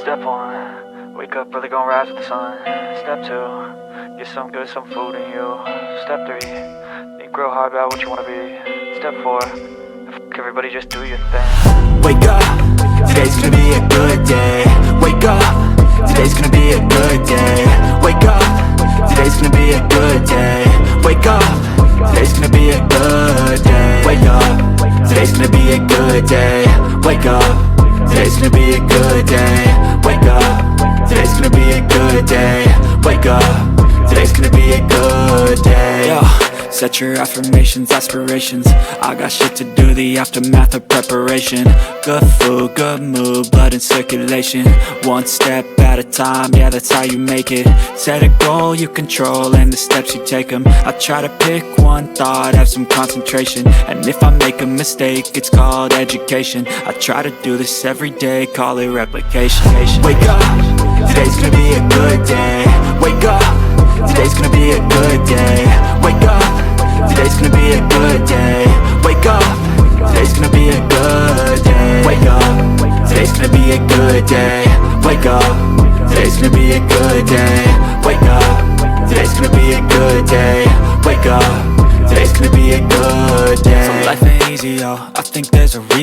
Step 1, wake up early, gon' rise with the sun. Step 2, get some good, some food in you. Step 3, think real hard about what you wanna be. Step 4, fuck everybody, just do your thing. Wake up, today's gonna be a good day. Wake up, today's gonna be a good day. Wake up, today's gonna be a good day. Wake up, today's gonna be a good day. Wake up, today's gonna be a good day. Wake up, today's gonna be a good day. Wake up, today's gonna be a good day. Wake up, today's gonna be a good day. Yo, set your affirmations, aspirations. I got shit to do, the aftermath of preparation. Good food, good mood, blood in circulation. One step at a time, yeah, that's how you make it. Set a goal you control and the steps you take them. I try to pick one thought, have some concentration. And if I make a mistake, it's called education. I try to do this every day, call it replication. Wake up, today's gonna be a good day. Wake up, today's gonna be a good day. Wake up, today's gonna be a good day. Wake up, today's gonna be a good day. Wake up, today's gonna be a good day. Wake up, today's gonna be a good day. Wake up, today's gonna be a good day. Wake up, today's gonna be a good day. So life ain't easy, yo, I think there's a reason